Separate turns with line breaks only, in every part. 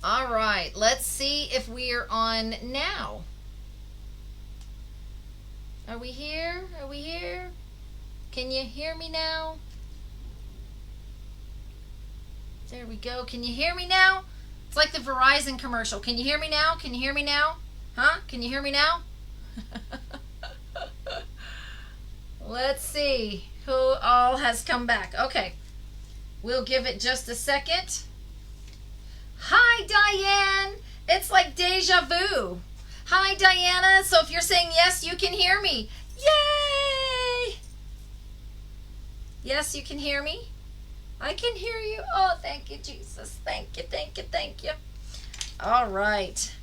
All right, let's see if we're on now. Are we here? Are we here? Can you hear me now? There we go. Can you hear me now? It's like the Verizon commercial. Can you hear me now? Can you hear me now? Huh? Can you hear me now? Let's see who all has come back. Okay. We'll give it just a second. Hi, Diane. It's like deja vu. Hi, Diana. So if you're saying yes, you can hear me. Yay! Yes, you can hear me. I can hear you. Oh, thank you, Jesus. Thank you, thank you, thank you. All right.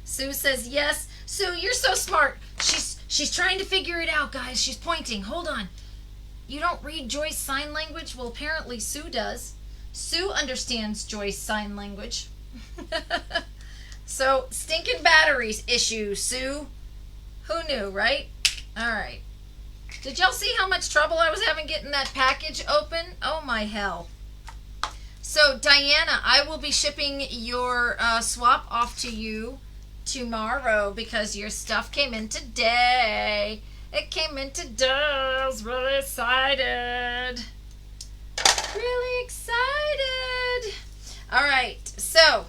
Sue says yes. Sue, you're so smart. She's trying to figure it out, guys. She's pointing. Hold on. You don't read Joyce sign language? Well, apparently Sue does. Sue understands Joyce sign language. So, stinking batteries issue, Sue. Who knew, right? All right. Did y'all see how much trouble I was having getting that package open? Oh, my hell. So, Diana, I will be shipping your swap off to you tomorrow because your stuff came in today. It came in today. I was really excited. Really excited. All right. So,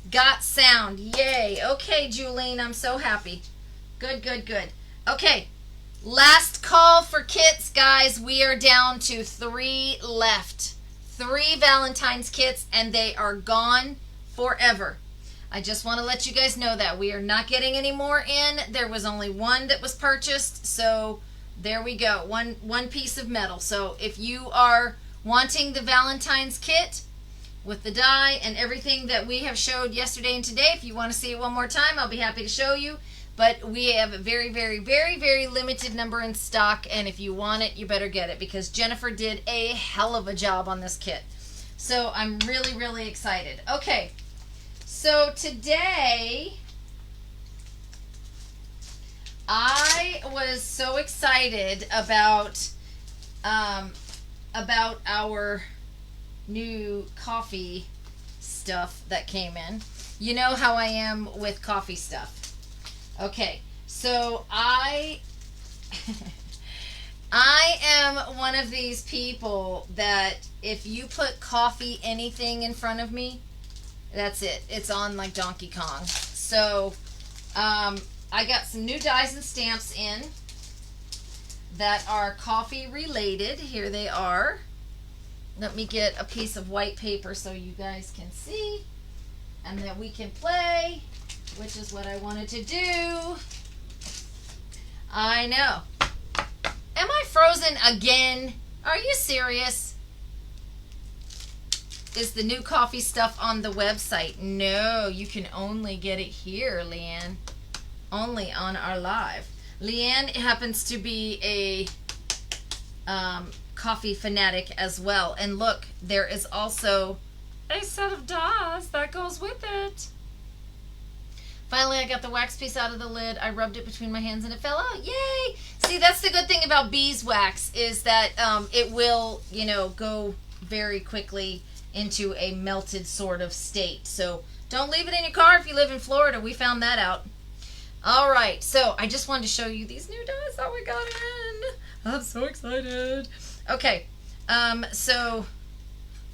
got sound. Yay. Okay, Julene, I'm so happy. Good, good, good. Okay. Last call for kits, guys. We are down to 3 left. 3 Valentine's kits, and they are gone forever. I just want to let you guys know that we are not getting any more in. There was only 1 that was purchased, so there we go. One piece of metal. So if you are wanting the Valentine's kit with the die and everything that we have showed yesterday and today, if you want to see it one more time, I'll be happy to show you. But we have a very, very, very, very limited number in stock, and if you want it, you better get it because Jennifer did a hell of a job on this kit. So I'm really, really excited. Okay, so today I was so excited about our new coffee stuff that came in. You know how I am with coffee stuff. Okay, so I am one of these people that if you put coffee anything in front of me, that's it. It's on like Donkey Kong. So I got some new dies and stamps in that are coffee related. Here they are. Let me get a piece of white paper so you guys can see and that we can play, which is what I wanted to do. I know. Am I frozen again? Are you serious? Is the new coffee stuff on the website? No, you can only get it here, Leanne. Only on our live. Leanne happens to be a coffee fanatic as well. And look, there is also a set of dies that goes with it. Finally, I got the wax piece out of the lid. I rubbed it between my hands and it fell out. Yay! See, that's the good thing about beeswax is that it will, go very quickly into a melted sort of state. So don't leave it in your car if you live in Florida. We found that out. All right, so I just wanted to show you these new dies that we got in. I'm so excited. Okay, so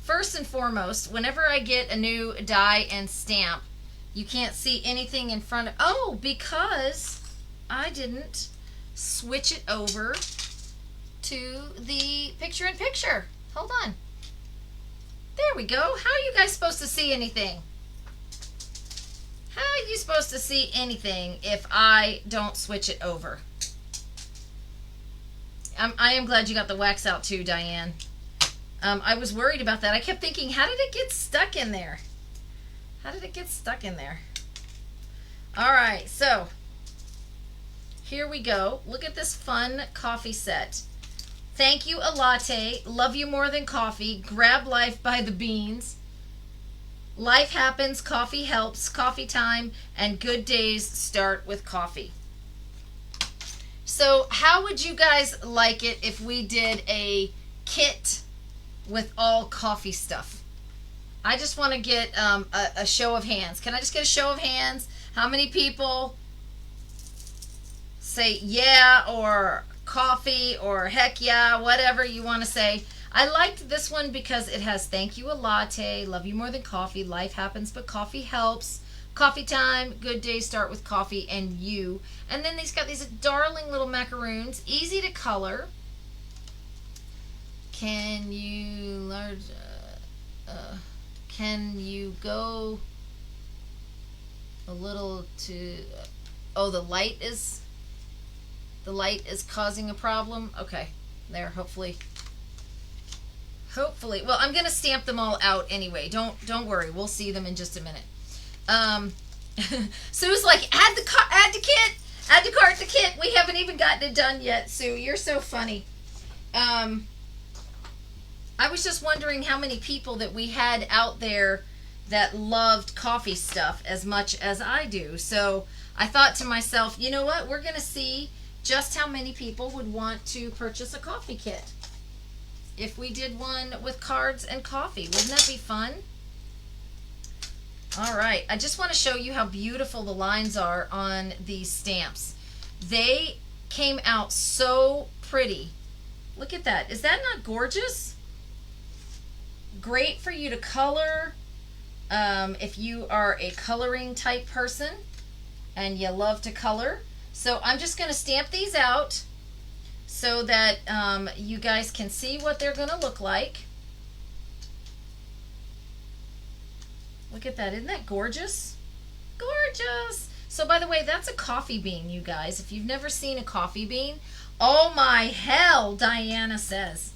first and foremost, whenever I get a new die and stamp, you can't see anything in front of... Oh, because I didn't switch it over to the picture-in-picture. Hold on. There we go. How are you guys supposed to see anything? How are you supposed to see anything if I don't switch it over? I am glad you got the wax out too, Diane. I was worried about that. I kept thinking, how did it get stuck in there? How did it get stuck in there? All right, so here we go. Look at this fun coffee set. Thank you, a latte. Love you more than coffee. Grab life by the beans. Life happens, coffee helps, coffee time, and good days start with coffee. So how would you guys like it if we did a kit with all coffee stuff? I just want to get a show of hands. Can I just get a show of hands? How many people say yeah or coffee or heck yeah, whatever you want to say? I liked this one because it has thank you a latte, love you more than coffee, life happens but coffee helps, coffee time, good days start with coffee, and you. And then he's got these darling little macaroons, easy to color. Can you can you go a little to oh, the light is causing a problem. Okay, there, hopefully, well, I'm gonna stamp them all out anyway. Don't worry, we'll see them in just a minute. Sue's like, add to cart the kit. We haven't even gotten it done yet. Sue, you're so funny. I was just wondering how many people that we had out there that loved coffee stuff as much as I do. So I thought to myself, you know what? We're going to see just how many people would want to purchase a coffee kit if we did one with cards and coffee. Wouldn't that be fun? All right. I just want to show you how beautiful the lines are on these stamps. They came out so pretty. Look at that. Is that not gorgeous? Great for you to color if you are a coloring type person and you love to color. So I'm just going to stamp these out so that you guys can see what they're going to look like. Look at that. Isn't that gorgeous? Gorgeous. So by the way, that's a coffee bean, you guys. If you've never seen a coffee bean, oh my hell, Diana says.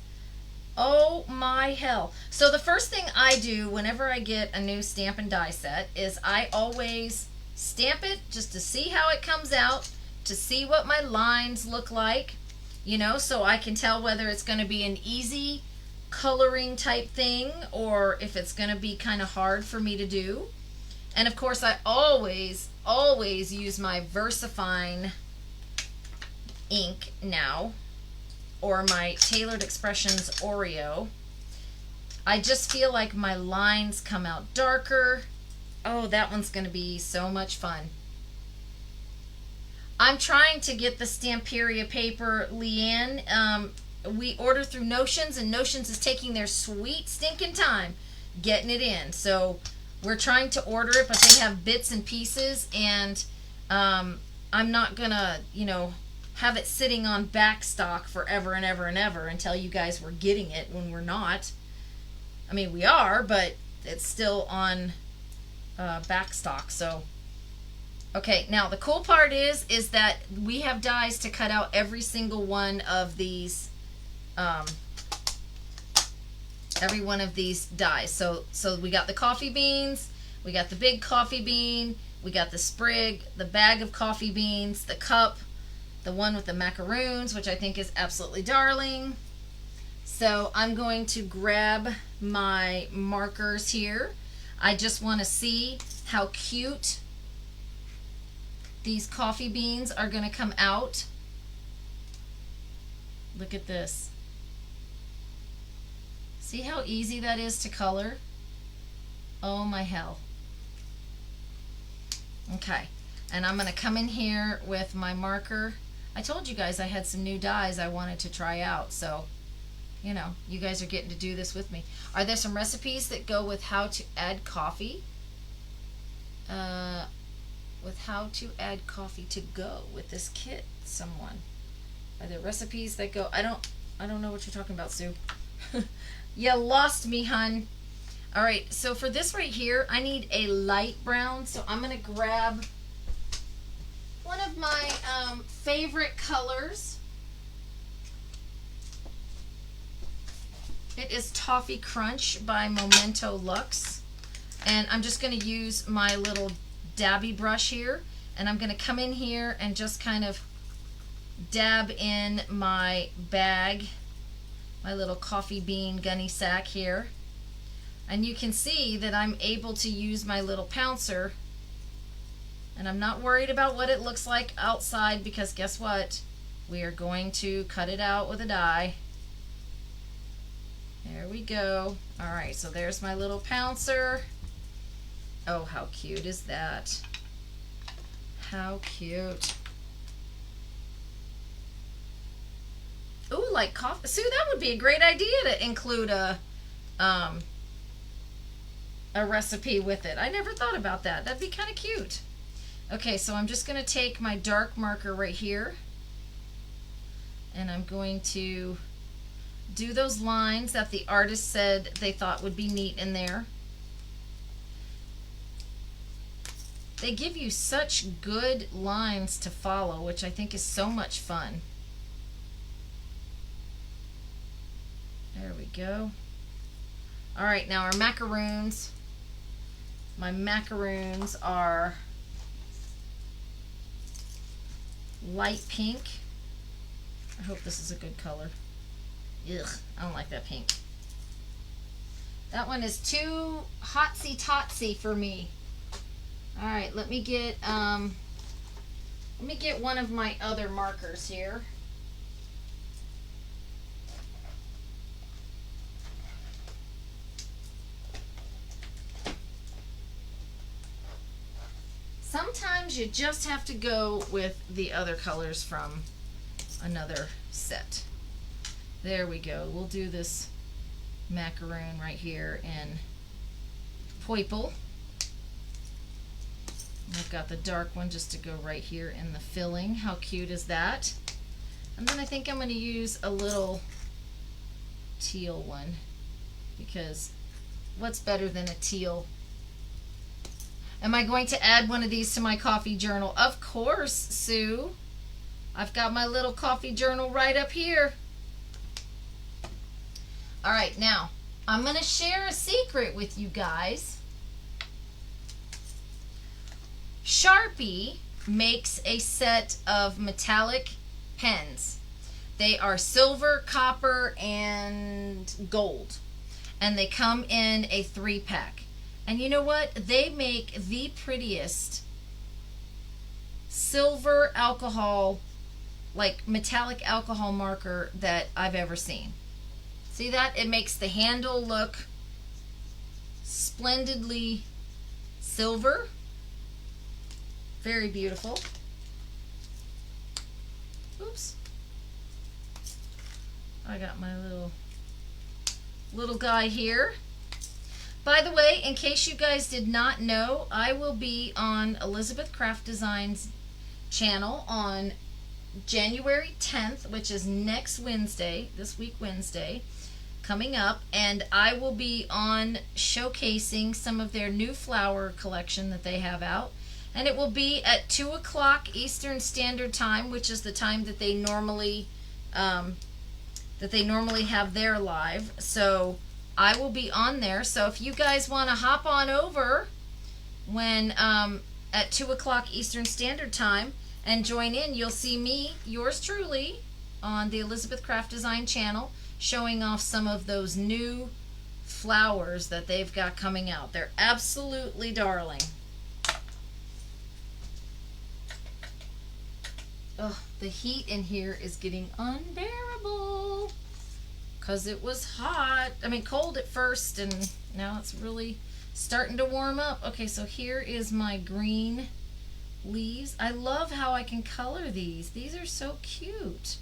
Oh my hell. So the first thing I do whenever I get a new stamp and die set is I always stamp it just to see how it comes out, to see what my lines look like, you know, so I can tell whether it's going to be an easy coloring type thing or if it's going to be kind of hard for me to do. And of course I always use my VersaFine ink now, or my Tailored Expressions Oreo. I just feel like my lines come out darker. Oh, that one's going to be so much fun. I'm trying to get the Stamperia paper, Leanne. We order through Notions, and Notions is taking their sweet stinking time getting it in. So we're trying to order it, but they have bits and pieces, and I'm not going to, you know, have it sitting on back stock forever and ever and ever and tell you guys we're getting it when we're not. I mean, we are, but it's still on back stock. So, okay, now the cool part is that we have dies to cut out every single one of these, every one of these dies. So we got the coffee beans, we got the big coffee bean, we got the sprig, the bag of coffee beans, the cup, the one with the macaroons, which I think is absolutely darling. So I'm going to grab my markers here. I just want to see how cute these coffee beans are going to come out. Look at this. See how easy that is to color? Oh my hell. Okay, and I'm going to come in here with my marker. I told you guys I had some new dies I wanted to try out, so, you know, you guys are getting to do this with me. Are there some recipes that go with how to add coffee? With how to add coffee to go with this kit, someone. Are there recipes that go? I don't know what you're talking about, Sue. You lost me, hun. All right, so for this right here, I need a light brown, so I'm going to grab one of my favorite colors. It is Toffee Crunch by Memento Luxe. And I'm just going to use my little dabby brush here. And I'm going to come in here and just kind of dab in my bag, my little coffee bean gunny sack here. And you can see that I'm able to use my little pouncer. And I'm not worried about what it looks like outside, because guess what? We are going to cut it out with a die. There we go. All right, so there's my little pouncer. Oh, how cute is that? How cute. Ooh, like coffee. Sue, that would be a great idea to include a recipe with it. I never thought about that. That'd be kind of cute. Okay, so I'm just going to take my dark marker right here, and I'm going to do those lines that the artist said they thought would be neat in there. They give you such good lines to follow, which I think is so much fun. There we go. All right, now our macaroons. My macaroons are light pink. I hope this is a good color. Ugh, I don't like that pink. That one is too hotsy-totsy for me. All right, let me get one of my other markers here. Sometimes you just have to go with the other colors from another set. There we go. We'll do this macaroon right here in purple. I've got the dark one just to go right here in the filling. How cute is that? And then I think I'm going to use a little teal one, because what's better than a teal? Am I going to add one of these to my coffee journal? Of course, Sue. I've got my little coffee journal right up here. All right, now I'm going to share a secret with you guys. Sharpie makes a set of metallic pens. They are silver, copper, and gold. And they come in a 3-pack. And you know what? They make the prettiest silver alcohol, like metallic alcohol marker that I've ever seen. See that? It makes the handle look splendidly silver. Very beautiful. Oops. I got my little guy here. By the way, in case you guys did not know, I will be on Elizabeth Craft Designs channel on January 10th, which is next Wednesday, this week Wednesday, coming up, and I will be on showcasing some of their new flower collection that they have out. And it will be at 2 o'clock Eastern Standard Time, which is the time that they normally have their live. So I will be on there. So if you guys want to hop on over when at 2 o'clock Eastern Standard Time and join in, you'll see me, yours truly, on the Elizabeth Craft Design channel, showing off some of those new flowers that they've got coming out. They're absolutely darling. Oh, the heat in here is getting unbearable because it was hot. I mean, cold at first, and now it's really starting to warm up. Okay, so here is my green leaves. I love how I can color these. These are so cute.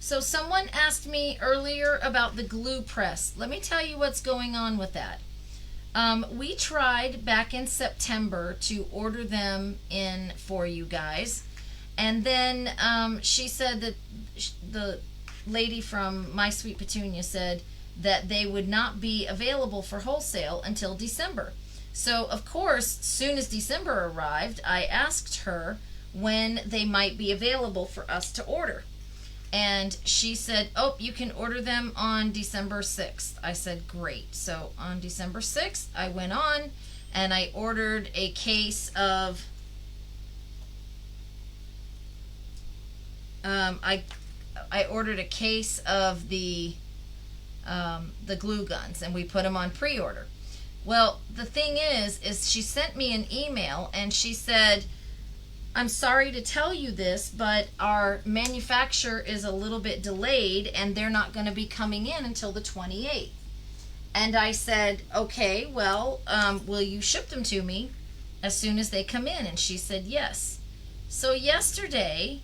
So someone asked me earlier about the glue press. Let me tell you what's going on with that. We tried back in September to order them in for you guys, and then she said that the lady from My Sweet Petunia said that they would not be available for wholesale until December. So of course, soon as December arrived, I asked her when they might be available for us to order. And she said, oh, you can order them on December 6th. I said, great. So on December 6th, I went on and I ordered a case of, I ordered a case of the glue guns, and we put them on pre-order. Well, the thing is she sent me an email and she said, I'm sorry to tell you this, but our manufacturer is a little bit delayed and they're not going to be coming in until the 28th. And I said, okay, well, will you ship them to me as soon as they come in? And she said, yes. So yesterday,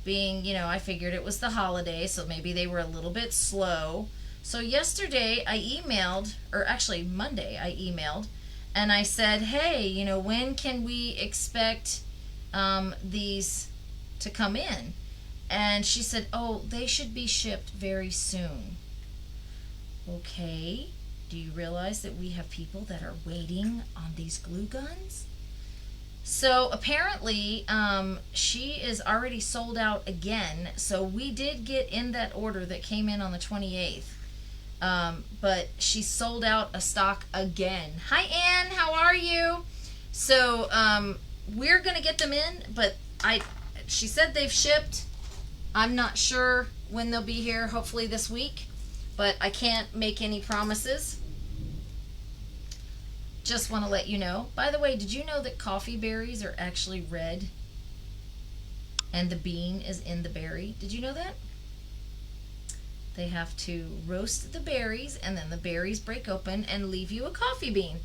being, I figured it was the holiday, so maybe they were a little bit slow. So yesterday I emailed, or actually Monday I emailed, and I said, hey, when can we expect these to come in? And she said, oh, they should be shipped very soon. Okay, do you realize that we have people that are waiting on these glue guns? So apparently she is already sold out again. So we did get in that order that came in on the 28th. But she sold out a stock again. Hi, Ann. How are you? So we're going to get them in, but she said they've shipped. I'm not sure when they'll be here, hopefully this week, but I can't make any promises. Just want to let you know. By the way, did you know that coffee berries are actually red and the bean is in the berry? Did you know that? They have to roast the berries and then the berries break open and leave you a coffee bean.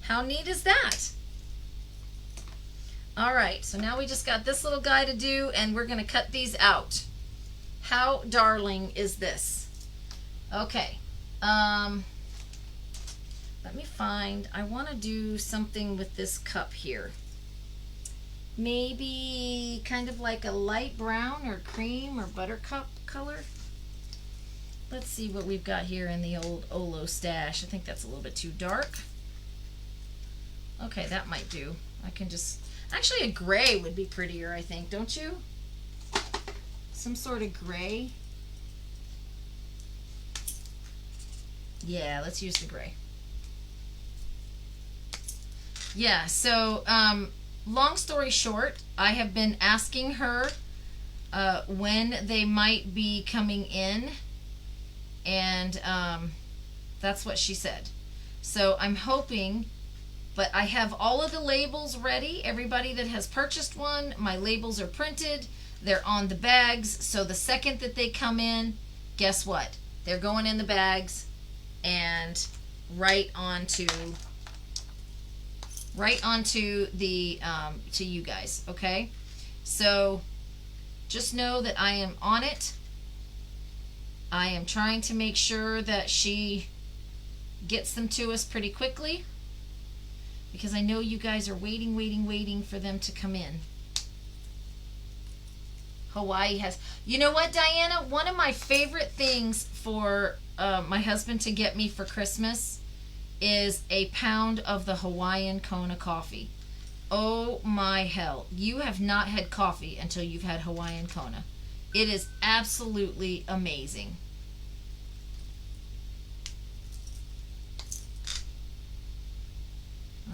How neat is that? All right, so now we just got this little guy to do and we're going to cut these out. How darling is this? Okay. Let me find, I want to do something with this cup here. Maybe kind of like a light brown or cream or buttercup color. Let's see what we've got here in the old Olo stash. I think that's a little bit too dark. Okay, that might do. I can just, actually a gray would be prettier, I think, don't you? Some sort of gray. Yeah, let's use the gray. Yeah, so long story short, I have been asking her when they might be coming in, and that's what she said. So I'm hoping, but I have all of the labels ready. Everybody that has purchased one, my labels are printed. They're on the bags, so the second that they come in, guess what? They're going in the bags and right onto the to you guys. Okay, so just know that I am on it. I am trying to make sure that she gets them to us pretty quickly because I know you guys are waiting for them to come in. Hawaii has, you know what, Diana, one of my favorite things for my husband to get me for Christmas is a pound of the Hawaiian Kona coffee. Oh my hell. You have not had coffee until you've had Hawaiian Kona. It is absolutely amazing.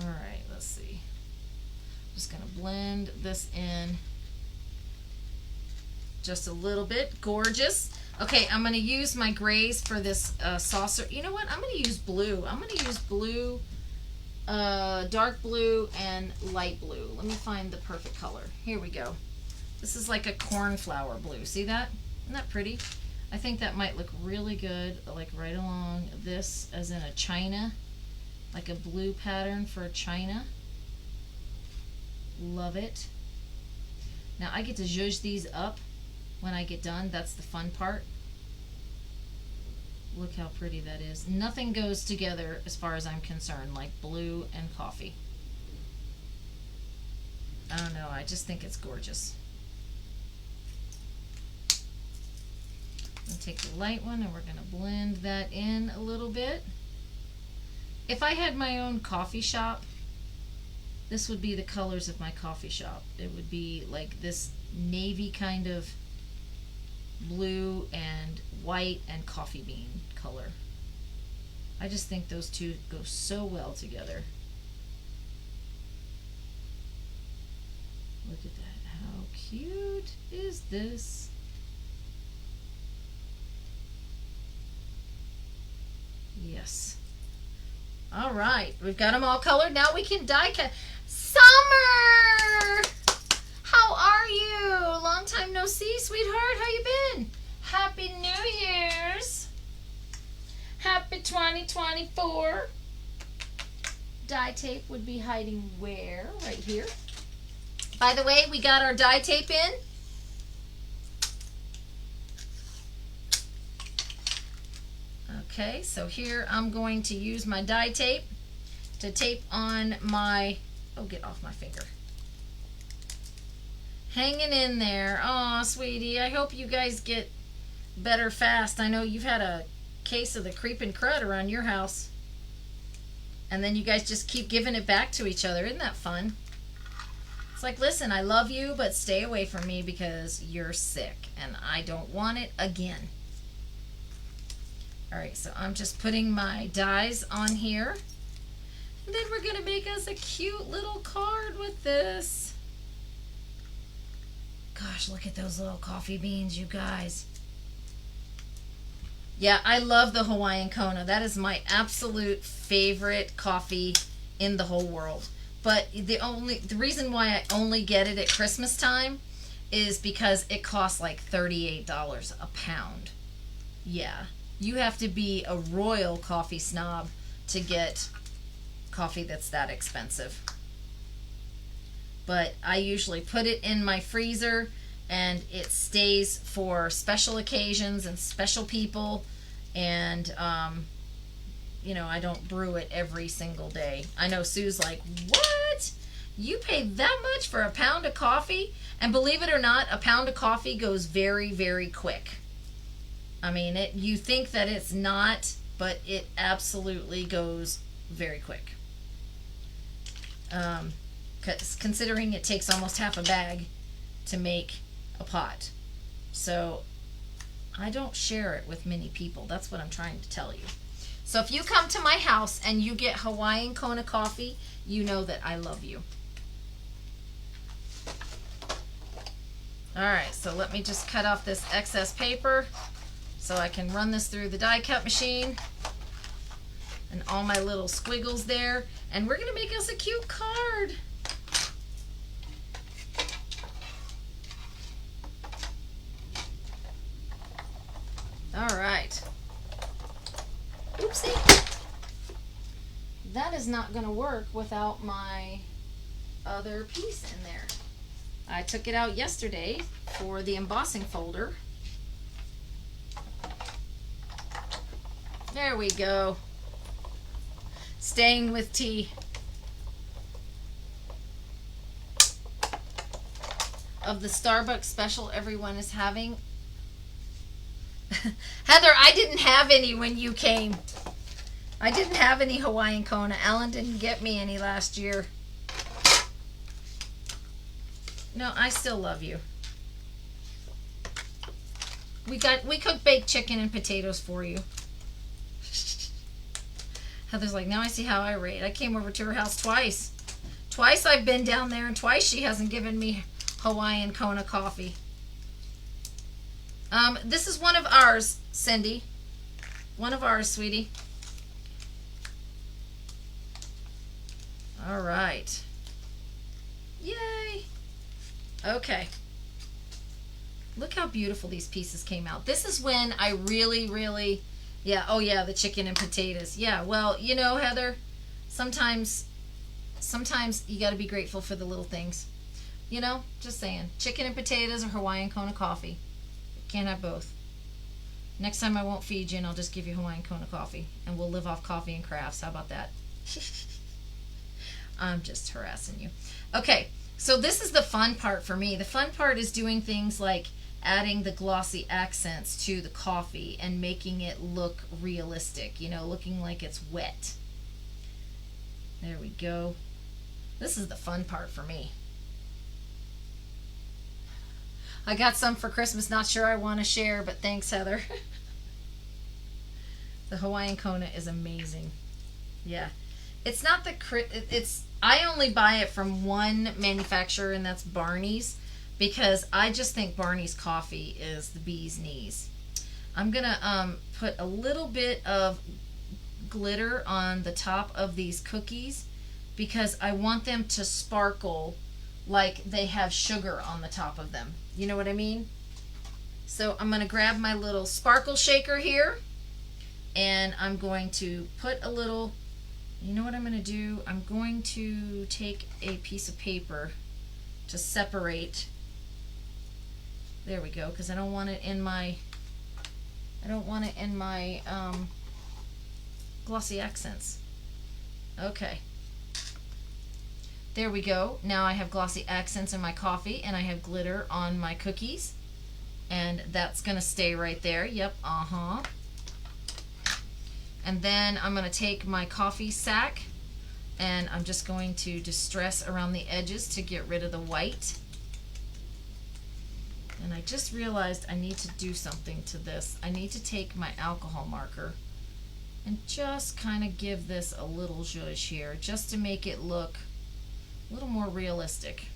Alright, let's see. I'm just going to blend this in just a little bit. Gorgeous. Okay, I'm going to use my grays for this saucer. You know what? I'm going to use blue. I'm going to use blue, dark blue, and light blue. Let me find the perfect color. Here we go. This is like a cornflower blue. See that? Isn't that pretty? I think that might look really good, like right along this, as in a china, like a blue pattern for a china. Love it. Now I get to zhuzh these up when I get done. That's the fun part. Look how pretty that is. Nothing goes together as far as I'm concerned like blue and coffee. I don't know, I just think it's gorgeous. I'm going to take the light one and we're going to blend that in a little bit. If I had my own coffee shop, this would be the colors of my coffee shop. It would be like this navy kind of blue and white and coffee bean color. I just think those two go so well together. Look at that. How cute is this? Yes. All right, we've got them all colored. Now we can die cut. Summer! how are you? Long time no see, sweetheart. How you been? Happy New Year's. Happy 2024. Die tape would be hiding where? Right here. By the way, we got our die tape in. Okay, so here I'm going to use my die tape to tape on my, oh, get off my finger. Hanging in there. Aw, sweetie, I hope you guys get better fast. I know you've had a case of the creeping crud around your house. And then you guys just keep giving it back to each other. Isn't that fun? It's like, listen, I love you, but stay away from me because you're sick and I don't want it again. Alright, so I'm just putting my dies on here. And then we're going to make us a cute little card with this. Gosh, look at those little coffee beans, you guys. Yeah, I love the Hawaiian Kona. That is my absolute favorite coffee in the whole world. But the reason why I only get it at Christmas time is because it costs like $38 a pound. Yeah, you have to be a royal coffee snob to get coffee that's that expensive. But I usually put it in my freezer and it stays for special occasions and special people, and you know, I don't brew it every single day. I know Sue's like, what? You pay that much for a pound of coffee? And believe it or not, a pound of coffee goes very, very quick. I mean, you think that it's not, but it absolutely goes very quick. Considering it takes almost half a bag to make a pot. So I don't share it with many people. That's what I'm trying to tell you. So if you come to my house and you get Hawaiian Kona coffee, you know that I love you. Alright, so let me just cut off this excess paper so I can run this through the die cut machine. And all my little squiggles there. And we're going to make us a cute card. Alright. Oopsie. That is not going to work without my other piece in there. I took it out yesterday for the embossing folder. There we go. Staying with tea. Of the Starbucks special everyone is having. Heather, I didn't have any when you came. I didn't have any Hawaiian Kona. Alan didn't get me any last year. No, I still love you. We cooked baked chicken and potatoes for you. Heather's like, now I see how I rate. I came over to her house twice. Twice I've been down there, and twice she hasn't given me Hawaiian Kona coffee. This is one of ours, Cindy. One of ours, sweetie. All right. Yay. Okay. Look how beautiful these pieces came out. This is when I really, yeah, oh yeah, the chicken and potatoes. Yeah, well, you know, Heather, sometimes you got to be grateful for the little things. You know, just saying. Chicken and potatoes or Hawaiian Kona coffee. Can't have both. Next time I won't feed you and I'll just give you Hawaiian Kona coffee. And we'll live off coffee and crafts. How about that? I'm just harassing you. Okay, so this is the fun part for me. The fun part is doing things like adding the glossy accents to the coffee and making it look realistic. You know, looking like it's wet. There we go. This is the fun part for me. I got some for Christmas, not sure I want to share, but thanks, Heather. The Hawaiian Kona is amazing. Yeah. It's not I only buy it from one manufacturer, and that's Barney's, because I just think Barney's coffee is the bee's knees. I'm going to put a little bit of glitter on the top of these cookies because I want them to sparkle like they have sugar on the top of them. You know what I mean? So I'm going to grab my little sparkle shaker here, and I'm going to put a little, you know what I'm going to do? I'm going to take a piece of paper to separate. There we go, because I don't want it in my, glossy accents. Okay. There we go. Now I have glossy accents in my coffee, and I have glitter on my cookies. And that's going to stay right there. Yep, And then I'm going to take my coffee sack, and I'm just going to distress around the edges to get rid of the white. And I just realized I need to do something to this. I need to take my alcohol marker and just kind of give this a little zhuzh here, just to make it look a little more realistic.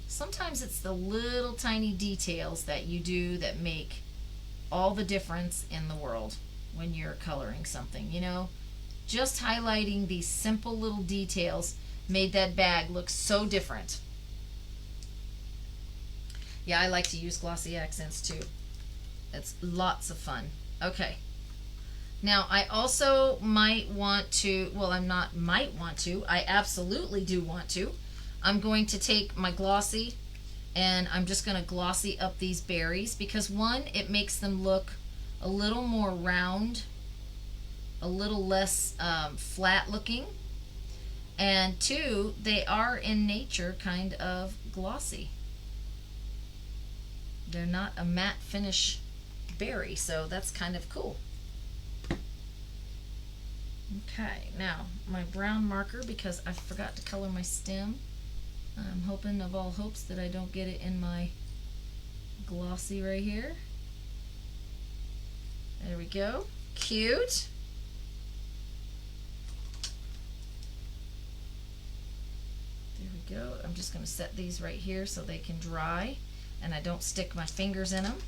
Sometimes it's the little tiny details that you do that make all the difference in the world when you're coloring something, you know? Just highlighting these simple little details made that bag look so different. Yeah, I like to use glossy accents too. It's lots of fun. Okay. Now, I also might want to, well, I'm not might want to, I absolutely do want to. I'm going to take my glossy, and I'm just going to glossy up these berries, because one, it makes them look a little more round, a little less flat looking, and two, they are in nature kind of glossy. They're not a matte finish berry, so that's kind of cool. Okay, now my brown marker, because I forgot to color my stem. I'm hoping of all hopes that I don't get it in my glossy right here. There we go. Cute. There we go. I'm just going to set these right here so they can dry and I don't stick my fingers in them.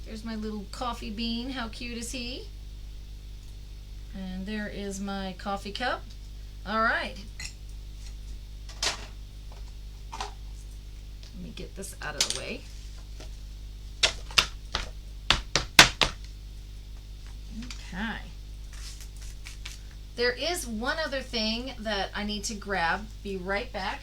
Here's my little coffee bean. How cute is he? And there is my coffee cup. All right. Let me get this out of the way. Okay. There is one other thing that I need to grab. Be right back.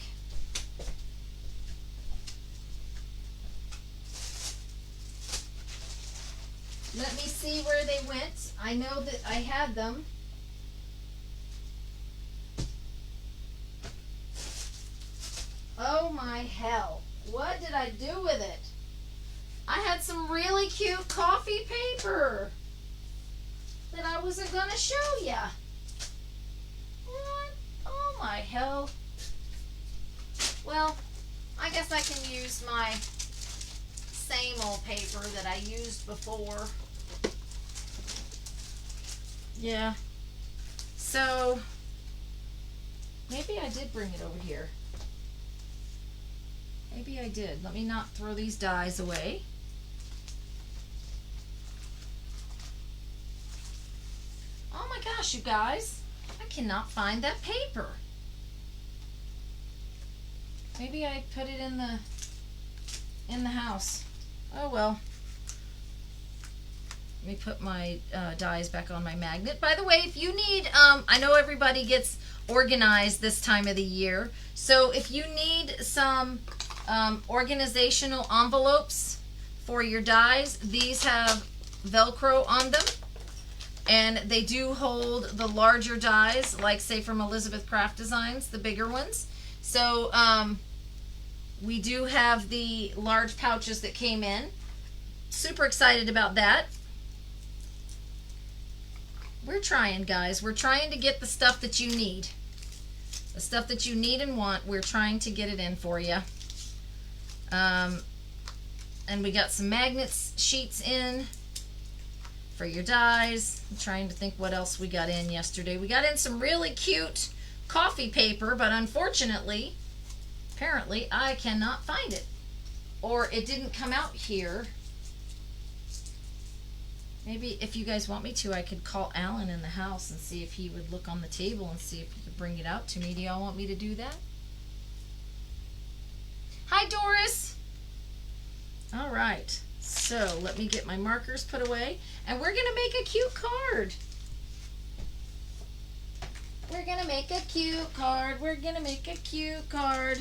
Let me see where they went. I know that I had them. Oh my hell. What did I do with it? I had some really cute coffee paper that I wasn't going to show ya. What? Oh my hell. Well, I guess I can use my same old paper that I used before. Yeah. So, maybe I did bring it over here. Maybe I did. Let me not throw these dies away. Oh my gosh, you guys. I cannot find that paper. Maybe I put it in the house. Oh well. Let me put my dies back on my magnet. By the way, if you need, I know everybody gets organized this time of the year. So if you need some organizational envelopes for your dies, these have Velcro on them. And they do hold the larger dies, like say from Elizabeth Craft Designs, the bigger ones. So we do have the large pouches that came in. Super excited about that. We're trying, guys. We're trying to get the stuff that you need. The stuff that you need and want, we're trying to get it in for you. And we got some magnets sheets in for your dies. I'm trying to think what else we got in yesterday. We got in some really cute coffee paper, but unfortunately, apparently, I cannot find it. Or it didn't come out here. Maybe if you guys want me to, I could call Alan in the house and see if he would look on the table and see if he could bring it out to me. Do y'all want me to do that? Hi, Doris. All right. So let me get my markers put away, and we're gonna make a cute card. We're gonna make a cute card. We're gonna make a cute card.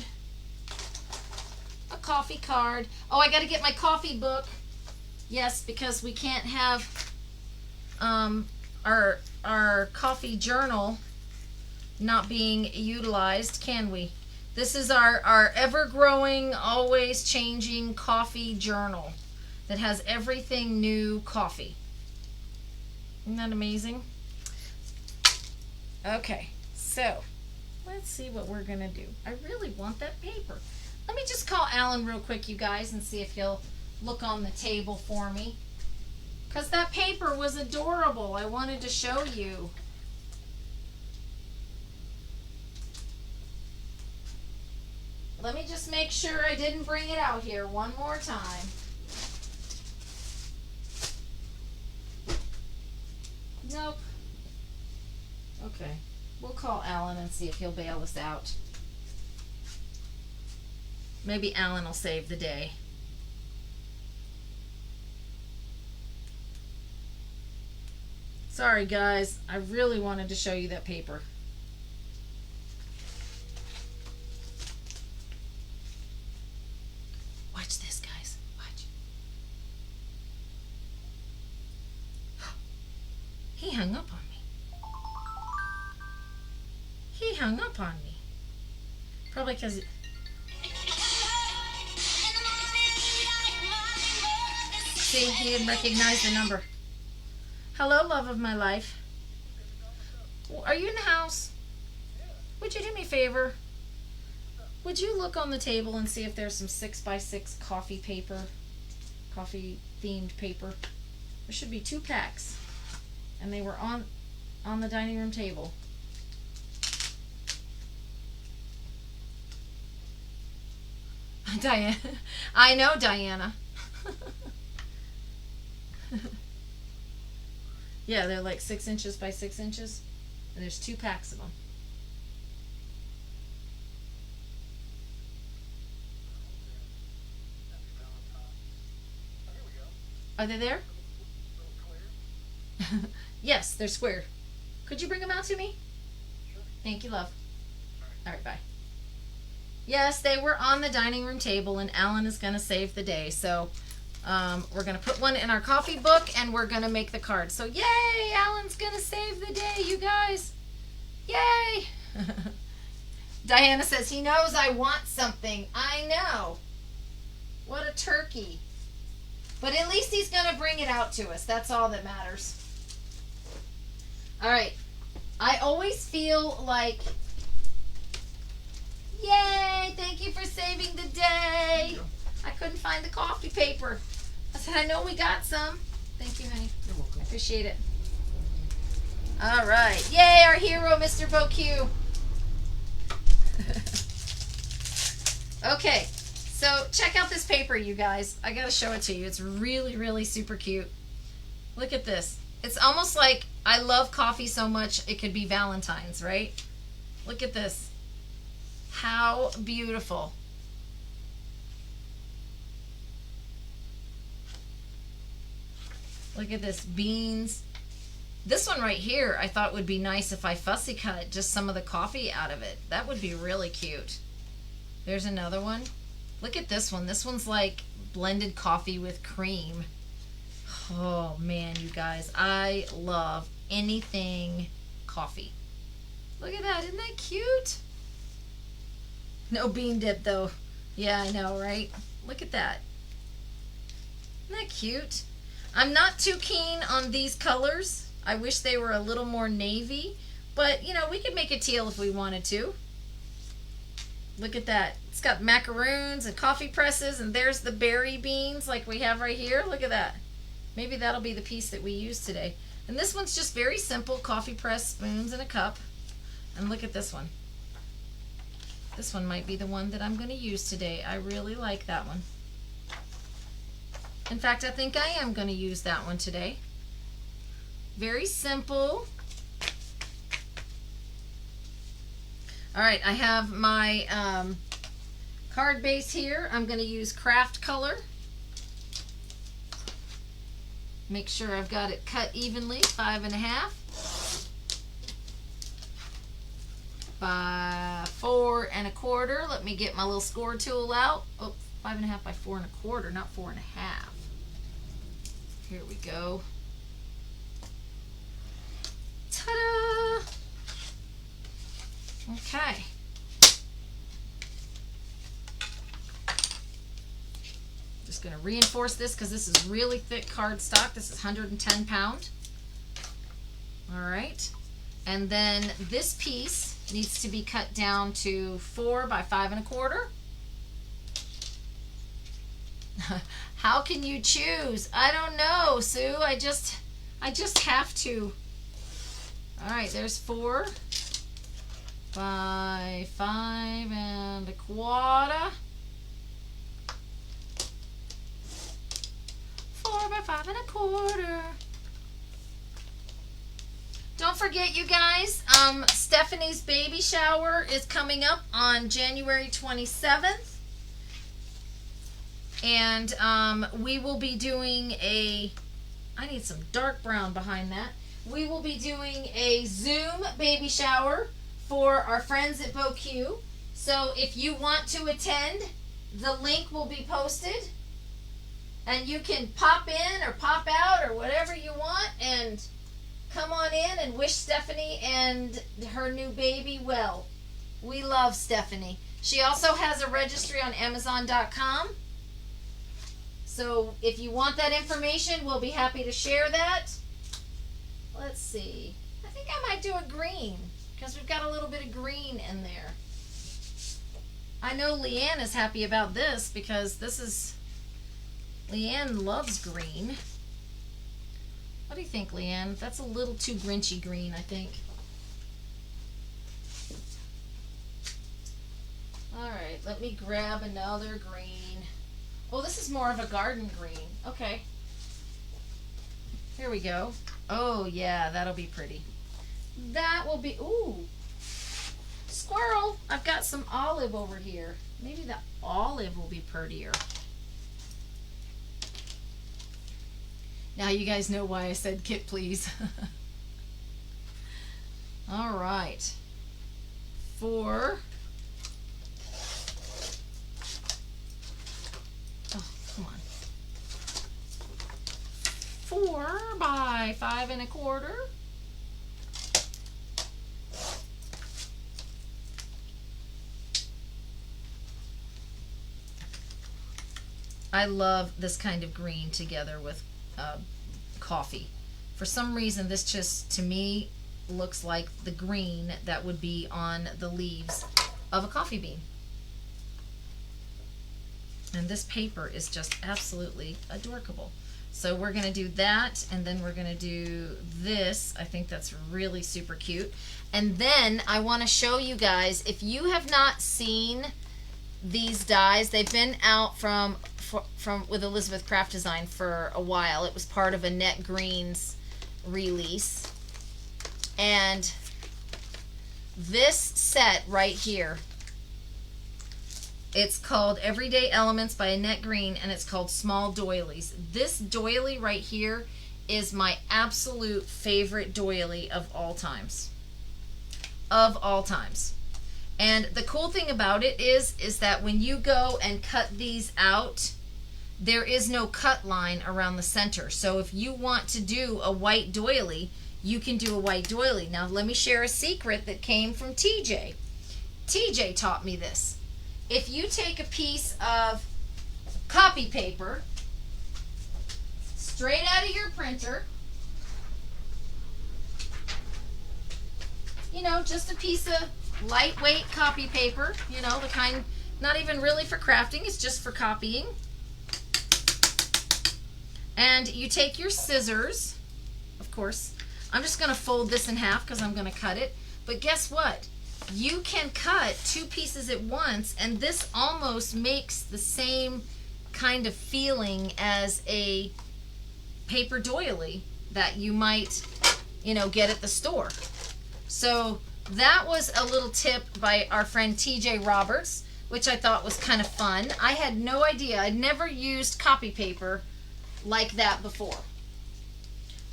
A coffee card. Oh, I gotta get my coffee book. Yes, because we can't have our coffee journal not being utilized, can we? This is our ever-growing, always changing coffee journal that has everything new coffee. Isn't that amazing? Okay, so let's see what we're gonna do. I really want that paper. Let me just call Alan real quick, you guys, and see if he'll look on the table for me. Because that paper was adorable. I wanted to show you. Let me just make sure I didn't bring it out here one more time. Nope. Okay. We'll call Alan and see if he'll bail us out. Maybe Alan will save the day. Sorry, guys. I really wanted to show you that paper. Watch this, guys. Watch. He hung up on me. He hung up on me. Probably because... See, he didn't recognize the number. Hello, love of my life. Are you in the house? Would you do me a favor? Would you look on the table and see if there's some 6x6 coffee paper, coffee themed paper? There should be 2 packs, and they were on the dining room table. Diana, I know, Diana. Yeah, they're like 6 inches by 6 inches, and there's 2 packs of them. Are they there? Yes, they're square. Could you bring them out to me? Sure. Thank you, love. All right, bye. Yes, they were on the dining room table, and Alan is going to save the day. So we're going to put one in our coffee book, and we're going to make the card. So yay, Alan's going to save the day, you guys. Yay. Diana says, he knows I want something. I know. What a turkey. But at least he's going to bring it out to us. That's all that matters. All right. I always feel like, yay, thank you for saving the day. I couldn't find the coffee paper. I said, I know we got some. Thank you, honey.
You're welcome.
I appreciate it. All right. Yay, our hero, Mr. Boque. Okay. So check out this paper, you guys. I gotta show it to you. It's really, really super cute. Look at this. It's almost like I love coffee so much it could be Valentine's, right? Look at this. How beautiful. Look at this, beans. This one right here I thought would be nice if I fussy cut just some of the coffee out of it. That would be really cute. There's another one. Look at this one. This one's like blended coffee with cream. Oh man, you guys, I love anything coffee. Look at that. Isn't that cute? No bean dip though. Yeah, I know, right? Look at that. Isn't that cute? I'm not too keen on these colors. I wish they were a little more navy, but you know, we could make a teal if we wanted to. Look at that. It's got macaroons and coffee presses, and there's the berry beans like we have right here. Look at that. Maybe that'll be the piece that we use today. And this one's just very simple, coffee press, spoons, and a cup. And look at this one. This one might be the one that I'm going to use today. I really like that one. In fact, I think I am going to use that one today. Very simple. All right, I have my card base here. I'm going to use craft color. Make sure I've got it cut evenly, 5.5 by 4.25. Let me get my little score tool out. Oh, 5.5 by 4.25, not 4.5. Here we go. Ta-da! Okay. Just going to reinforce this because this is really thick cardstock. This is 110 pound. All right. And then this piece needs to be cut down to 4 by 5.25. How can you choose? I don't know, Sue. I just have to. All right, there's 4 by 5.25. 4 by 5.25. Don't forget, you guys, Stephanie's baby shower is coming up on January 27th. And we will be doing I need some dark brown behind that. We will be doing a Zoom baby shower for our friends at BoQ. So if you want to attend, the link will be posted. And you can pop in or pop out or whatever you want and come on in and wish Stephanie and her new baby well. We love Stephanie. She also has a registry on Amazon.com. So if you want that information, we'll be happy to share that. Let's see. I think I might do a green because we've got a little bit of green in there. I know Leanne is happy about this because Leanne loves green. What do you think, Leanne? That's a little too Grinchy green, I think. All right, let me grab another green. Oh, this is more of a garden green. Okay. Here we go. Oh, yeah, that'll be pretty. That will be, ooh. Squirrel, I've got some olive over here. Maybe the olive will be prettier. Now you guys know why I said kit, please. All right. 4. Oh, come on. 4 by 5.25. I love this kind of green together with coffee. For some reason, this just, to me, looks like the green that would be on the leaves of a coffee bean. And this paper is just absolutely adorable. So we're going to do that, and then we're going to do this. I think that's really super cute. And then I want to show you guys, if you have not seen these dies, they've been out from with Elizabeth Craft Design for a while. It was part of Annette Green's release. And this set right here, it's called Everyday Elements by Annette Green, and it's called Small Doilies. This doily right here is my absolute favorite doily of all times. Of all times. And the cool thing about it is that when you go and cut these out, there is no cut line around the center. So if you want to do a white doily, you can do a white doily. Now let me share a secret that came from TJ. TJ taught me this. If you take a piece of copy paper straight out of your printer, you know, just a piece of lightweight copy paper, you know, the kind not even really for crafting, it's just for copying. And you take your scissors, of course. I'm just going to fold this in half because I'm going to cut it. But guess what? You can cut 2 pieces at once, and this almost makes the same kind of feeling as a paper doily that you might get at the store. So that was a little tip by our friend TJ Roberts, which I thought was kind of fun. I had no idea. I'd never used copy paper like that before.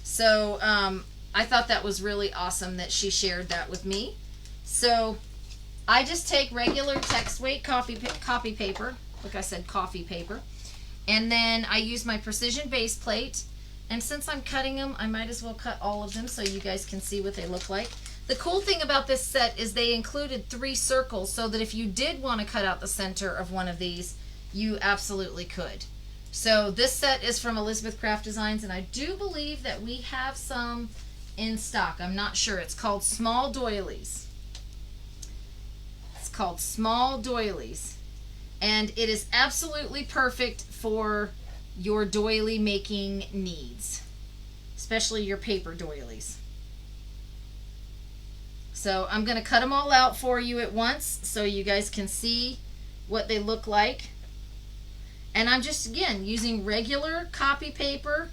So I thought that was really awesome that she shared that with me. So I just take regular text weight copy paper, like I said, coffee paper, and then I use my precision base plate. And since I'm cutting them, I might as well cut all of them so you guys can see what they look like. The cool thing about this set is they included 3 circles so that if you did want to cut out the center of one of these, you absolutely could. So this set is from Elizabeth Craft Designs, and I do believe that we have some in stock. I'm not sure. It's called Small Doilies. It's called Small Doilies. And it is absolutely perfect for your doily making needs, especially your paper doilies. So I'm going to cut them all out for you at once so you guys can see what they look like. And I'm just, again, using regular copy paper.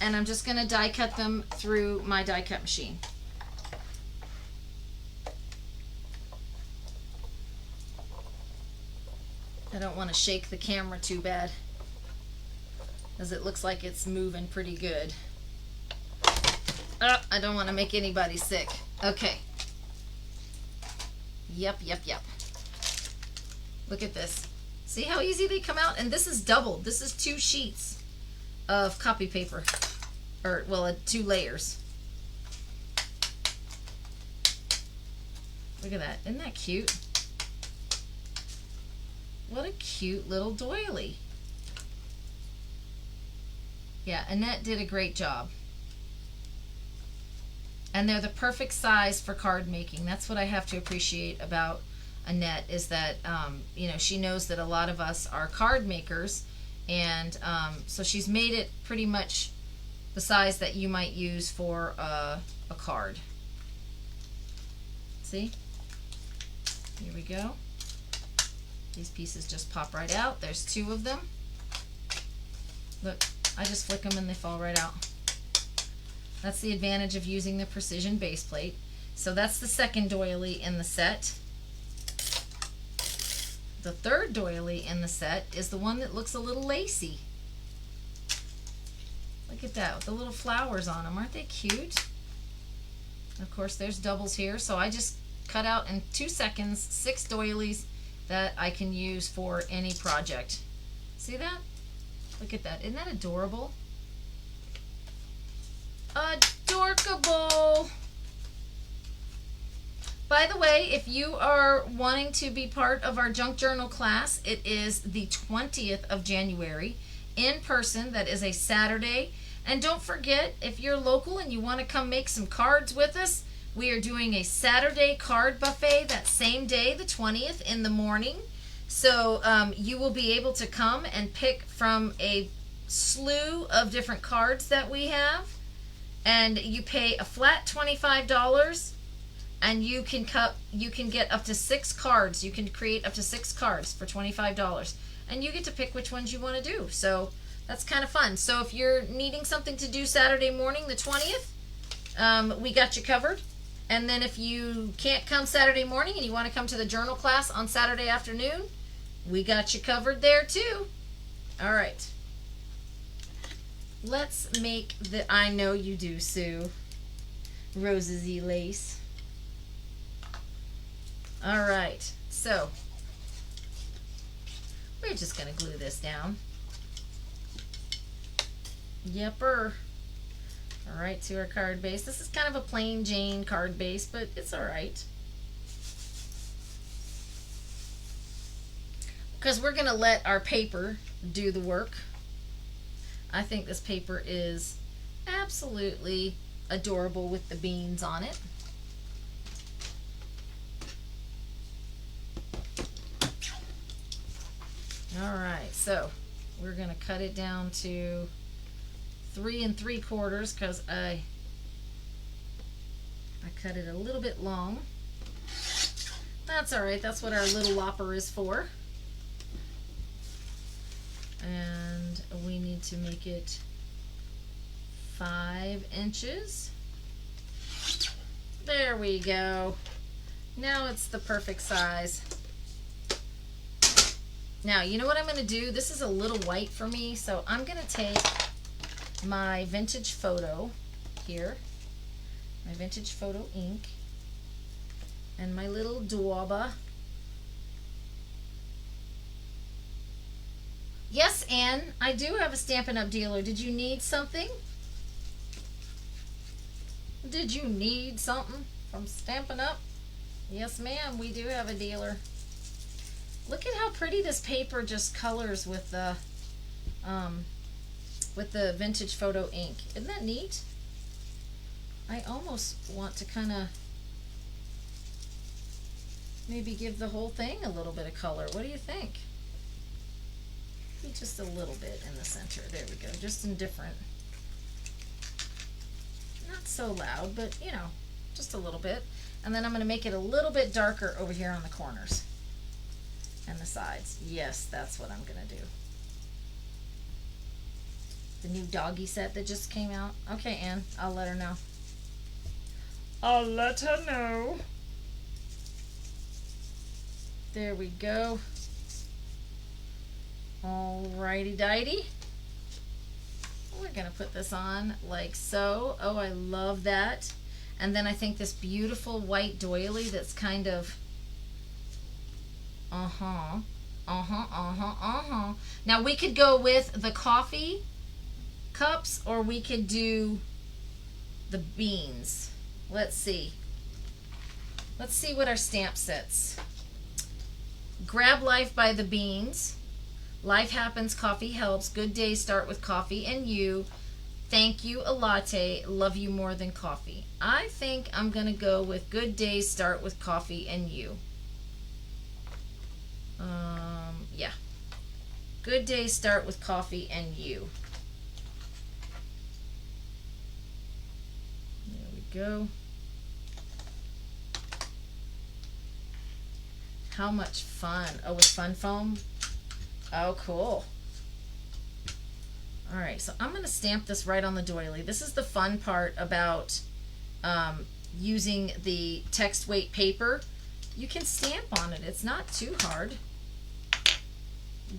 And I'm just going to die cut them through my die cut machine. I don't want to shake the camera too bad, as it looks like it's moving pretty good. I don't want to make anybody sick. Okay. Yep. Look at this. See how easy they come out? And this is doubled. This is 2 sheets of copy paper. Or, well, 2 layers. Look at that. Isn't that cute? What a cute little doily. Yeah, Annette did a great job. And they're the perfect size for card making. That's what I have to appreciate about Annette, is that, she knows that a lot of us are card makers. And so she's made it pretty much the size that you might use for a card. See? Here we go. These pieces just pop right out. There's 2 of them. Look, I just flick them and they fall right out. That's the advantage of using the precision base plate. So that's the second doily in the set. The third doily in the set is the one that looks a little lacy. Look at that, with the little flowers on them. Aren't they cute? Of course, there's doubles here. So I just cut out in 2 seconds 6 doilies that I can use for any project. See that? Look at that. Isn't that adorable? Adorkable! By the way, if you are wanting to be part of our Junk Journal class, it is the 20th of January in person. That is a Saturday. And don't forget, if you're local and you want to come make some cards with us, we are doing a Saturday card buffet that same day, the 20th, in the morning. So you will be able to come and pick from a slew of different cards that we have. And you pay a flat $25, and you can get up to 6 cards. You can create up to 6 cards for $25, and you get to pick which ones you want to do. So that's kind of fun. So if you're needing something to do Saturday morning, the 20th, we got you covered. And then if you can't come Saturday morning and you want to come to the journal class on Saturday afternoon, we got you covered there too. All right. Let's make the I Know You Do, Sue. Rosesy lace. All right. So we're just going to glue this down. Yepper. All right, to our card base. This is kind of a plain Jane card base, but it's all right. Because we're going to let our paper do the work. I think this paper is absolutely adorable with the beans on it. All right, so we're going to cut it down to 3 3/4 because I cut it a little bit long. That's all right. That's what our little lopper is for. And we need to make it 5 inches. There we go. Now it's the perfect size. Now, you know what I'm going to do? This is a little white for me, so I'm going to take my Vintage Photo here, my Vintage Photo ink, and my little dauber. Yes, Anne, I do have a Stampin' Up! Dealer. Did you need something? Did you need something from Stampin' Up? Yes, ma'am, we do have a dealer. Look at how pretty this paper just colors with the Vintage Photo ink. Isn't that neat? I almost want to kind of maybe give the whole thing a little bit of color. What do you think? Maybe just a little bit in the center. There we go. Just in different. Not so loud, but you know, just a little bit. And then I'm going to make it a little bit darker over here on the corners and the sides. Yes, that's what I'm going to do. The new doggy set that just came out. Okay, Anne, I'll let her know. I'll let her know. There we go. Alrighty dighty. We're going to put this on like so. Oh, I love that. And then I think this beautiful white doily that's kind of now we could go with the coffee cups, or we could do the beans. Let's see. Let's see what our stamp says. Grab life by the beans. Life happens, coffee helps. Good days start with coffee and you. Thank you, a latte. Love you more than coffee. I think I'm going to go with good days start with coffee and you. Yeah. Good days start with coffee and you. There we go. How much fun. Oh, with fun foam? Oh, cool. All right, so I'm going to stamp this right on the doily. This is the fun part about using the text weight paper. You can stamp on it. It's not too hard.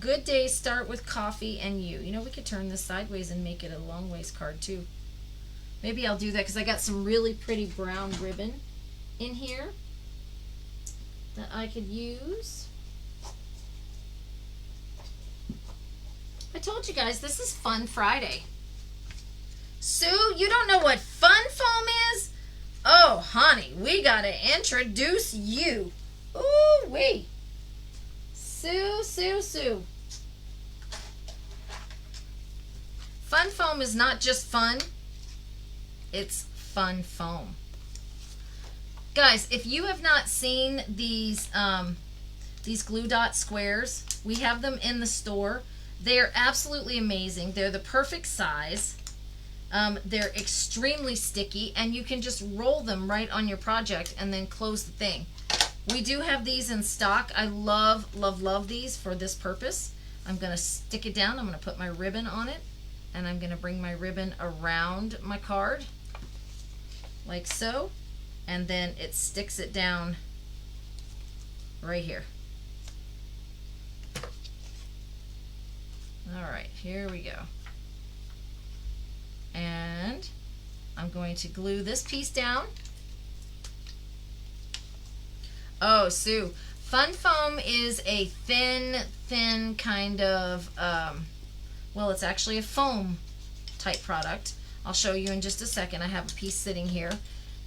Good days start with coffee and you. You know, we could turn this sideways and make it a long ways card too. Maybe I'll do that because I got some really pretty brown ribbon in here that I could use. I told you guys, this is Fun Friday. Sue, you don't know what fun foam is? Oh, honey, we gotta introduce you. Ooh-wee. Sue. Fun foam is not just fun. It's fun foam. Guys, if you have not seen these glue dot squares, we have them in the store. They're absolutely amazing. They're the perfect size. They're extremely sticky, and you can just roll them right on your project and then close the thing. We do have these in stock. I love these for this purpose. I'm going to stick it down. I'm going to put my ribbon on it, and I'm going to bring my ribbon around my card like so, and then it sticks it down right here. All right, here we go. And I'm going to glue this piece down. Oh, Sue, Fun Foam is a thin kind of, well, it's actually a foam type product. I'll show you in just a second. I have a piece sitting here.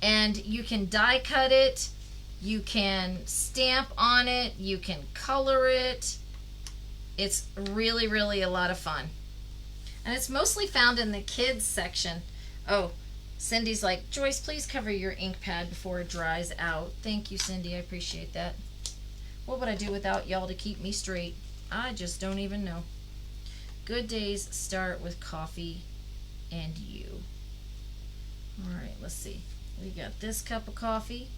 And you can die cut it, you can stamp on it, you can color it. It's really a lot of fun. And it's mostly found in the kids section. Oh, Cindy's like, Joyce, please cover your ink pad before it dries out. Thank you, Cindy. I appreciate that. What would I do without y'all to keep me straight? I just don't even know. Good days start with coffee and you. All right, let's see. We got this cup of coffee.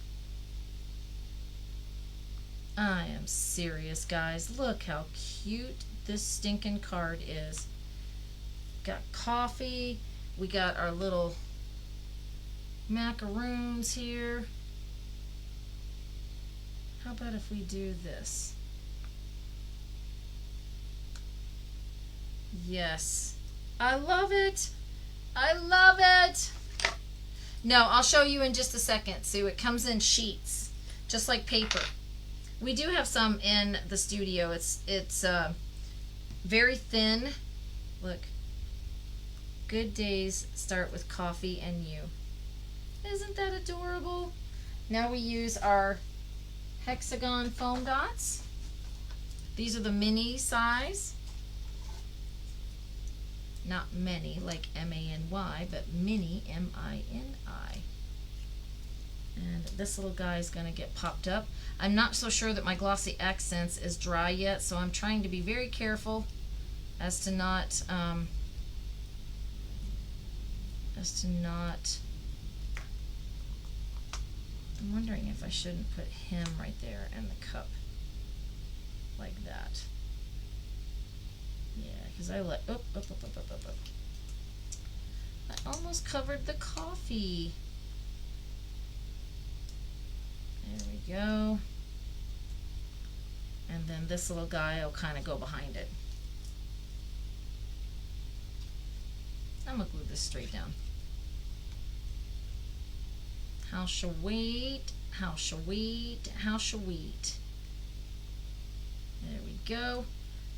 I am serious, guys. Look how cute this stinking card is. Got coffee. we got our little macaroons here. How about if we do this? Yes. I love it. I love it. No, I'll show you in just a second. So it comes in sheets, just like paper. We do have some in the studio. It's very thin. Look. Good days start with coffee and you. Isn't that adorable? Now we use our hexagon foam dots. These are the mini size. Not many like M-A-N-Y, but mini, M-I-N-I. And this little guy is going to get popped up. I'm not so sure that my Glossy Accents is dry yet, so I'm trying to be very careful as to not I'm wondering if I shouldn't put him right there in the cup like that. Yeah, because I let up. I almost covered the coffee. There we go. And then this little guy will kind of go behind it. I'm gonna glue this straight down. How shall wait? How shall wait? How shall wait? There we go.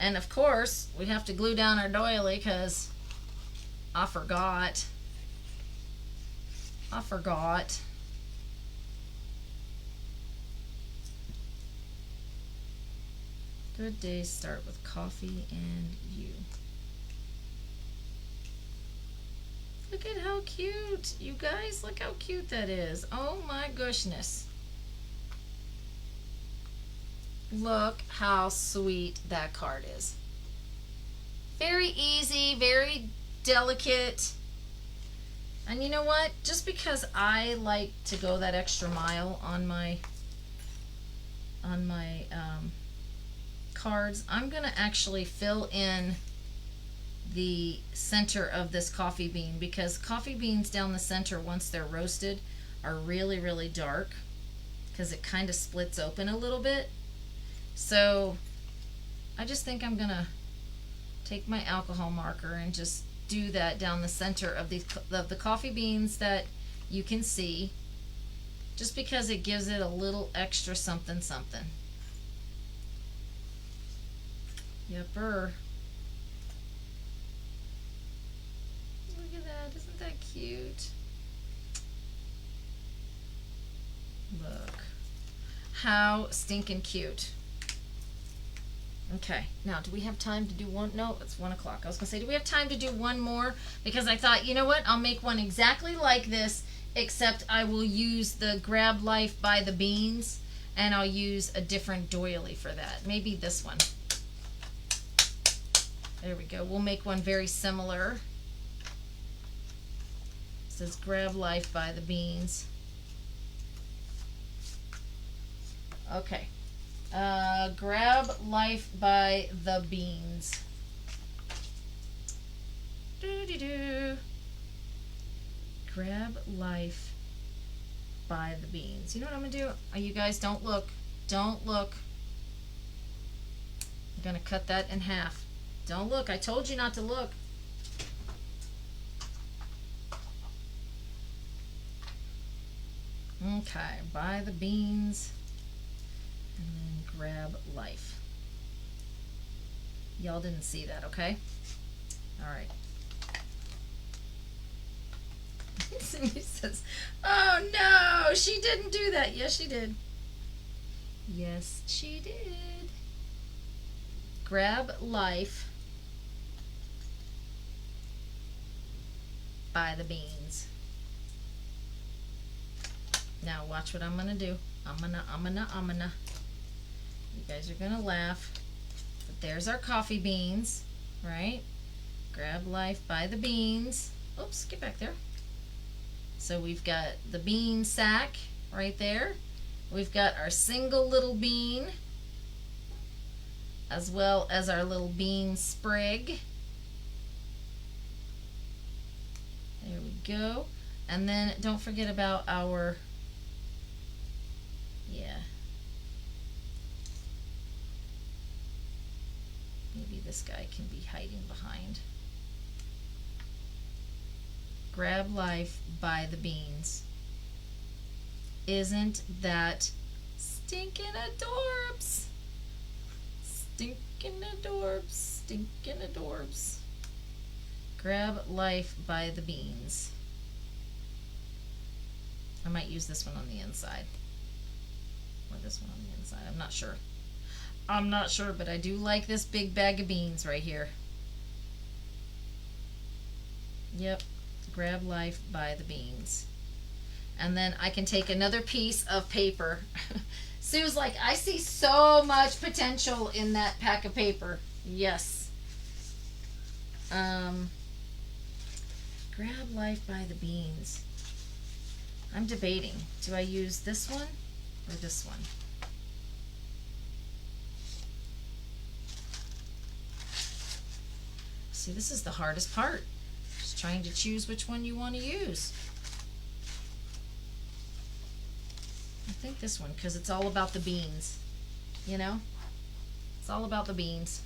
And of course, we have to glue down our doily because I forgot. Good days start with coffee and you. Look at how cute. You guys, look how cute that is. Oh my goodness. Look how sweet that card is. Very easy, very delicate. And you know what? Just because I like to go that extra mile on my cards, I'm going to actually fill in the center of this coffee bean, because coffee beans down the center, once they're roasted, are really, really dark because it kind of splits open a little bit. So I just think I'm gonna take my alcohol marker and just do that down the center of the coffee beans that you can see, just because it gives it a little extra something something. Yepper. Look at that, isn't that cute? Look. How stinking cute. Okay, now do we have time to do one? No, it's 1 o'clock. I was gonna say, do we have time to do one more? Because I thought, you know what, I'll make one exactly like this, except I will use the Grab Life by the Beans, and I'll use a different doily for that. Maybe this one. There we go. We'll make one very similar. It says Grab Life by the Beans. Okay. Grab Life by the Beans. Doo-doo-doo. Grab Life by the Beans. You know what I'm going to do? Oh, you guys, don't look. Don't look. I'm going to cut that in half. Don't look. I told you not to look. Okay, by the Beans. And then Grab Life. Y'all didn't see that, okay? All right. Cindy says, oh no, she didn't do that. Yes, she did. Yes, she did. Grab Life by the Beans. Now watch what I'm gonna do. I'm gonna. You guys are gonna laugh. But there's our coffee beans, right? Grab Life by the Beans. Oops, get back there. So we've got the bean sack right there. We've got our single little bean, as well as our little bean sprig. There we go. And then don't forget about our, yeah. Maybe this guy can be hiding behind. Grab life by the beans. Isn't that stinking adorbs? Stinking adorbs, stinking adorbs. Grab life by the beans. I might use this one on the inside. Or this one on the inside. I'm not sure. I'm not sure, but I do like this big bag of beans right here. Yep. Grab life by the beans. And then I can take another piece of paper. Sue's like, I see so much potential in that pack of paper. Yes. Grab life by the beans. I'm debating. Do I use this one or this one? See, this is the hardest part. Just trying to choose which one you want to use. I think this one, because it's all about the beans. You know? It's all about the beans.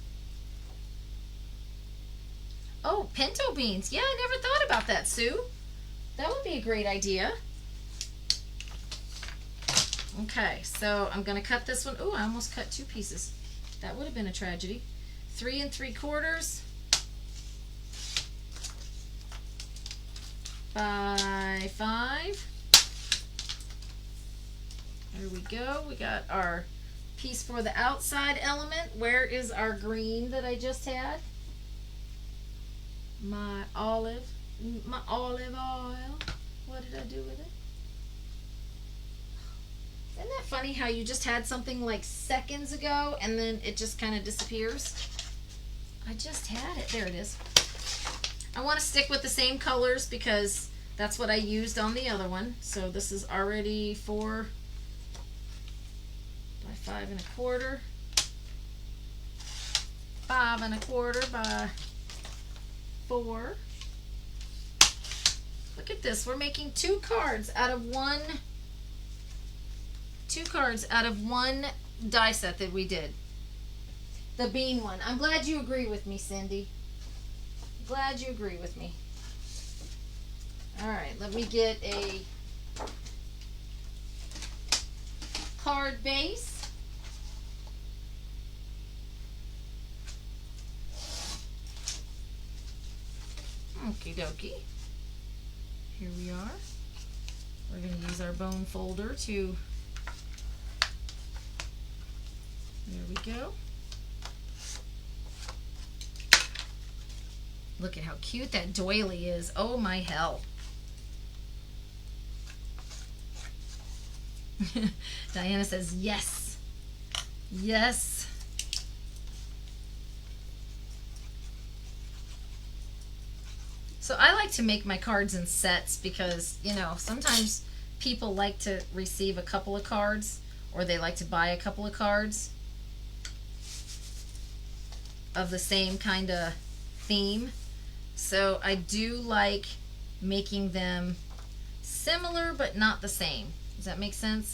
Oh, pinto beans. Yeah, I never thought about that, Sue. That would be a great idea. Okay, so I'm going to cut this one. Oh, I almost cut 2 pieces. That would have been a tragedy. 3 3/4 by 5. There we go. We got our piece for the outside element. Where is our green that I just had? My olive oil. What did I do with it? Isn't that funny how you just had something like seconds ago and then it just kind of disappears? I just had it. There it is. I want to stick with the same colors because that's what I used on the other one. So this is already 4 by 5 1/4. 5 1/4 by 4. Look at this. We're making 2 cards out of one. 2 cards out of one die set that we did. The bean one. I'm glad you agree with me, Cindy. Glad you agree with me. All right, let me get a card base. Okie dokie. Here we are. We're going to use our bone folder to, there we go. Look at how cute that doily is. Oh my hell. Diana says yes. Yes. So I like to make my cards in sets because, you know, sometimes people like to receive a couple of cards or they like to buy a couple of cards of the same kind of theme. So I do like making them similar but not the same. Does that make sense?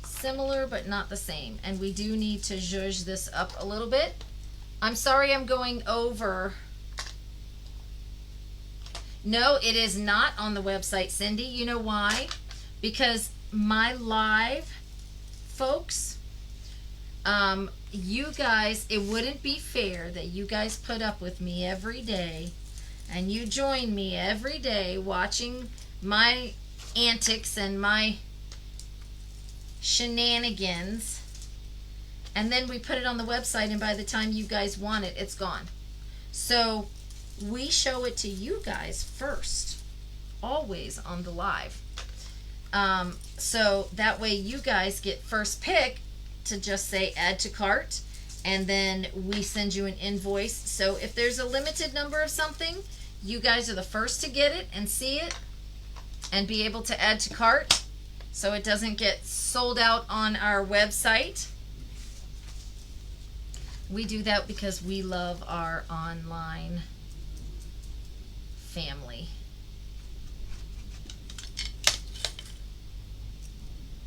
Similar but not the same. And we do need to zhuzh this up a little bit. I'm sorry I'm going over. No, it is not on the website, Cindy. You know why? Because my live folks, you guys, it wouldn't be fair that you guys put up with me every day and you join me every day watching my antics and my shenanigans, and then we put it on the website, and by the time you guys want it, it's gone. So we show it to you guys first, always on the live. So that way you guys get first pick to just say add to cart, and then we send you an invoice. So if there's a limited number of something, you guys are the first to get it and see it and be able to add to cart so it doesn't get sold out on our website. We do that because we love our online family.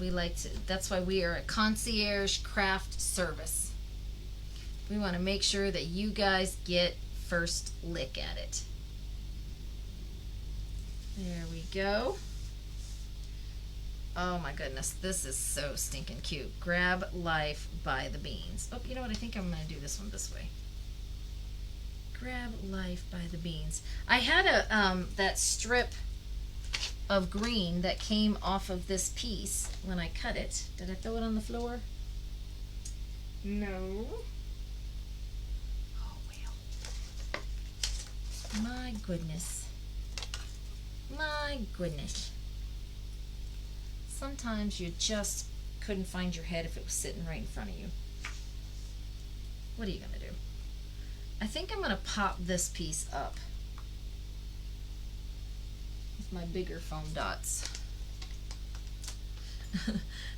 We like to, that's why we are a concierge craft service. We want to make sure that you guys get first lick at it. There we go. Oh my goodness, this is so stinking cute. Grab Life by the Beans. Oh, you know what? I think I'm going to do this one this way. Grab Life by the Beans. I had a that strip of green that came off of this piece when I cut it. Did I throw it on the floor? No. Oh well. My goodness. My goodness. Sometimes you just couldn't find your head if it was sitting right in front of you. What are you going to do? I think I'm going to pop this piece up with my bigger foam dots.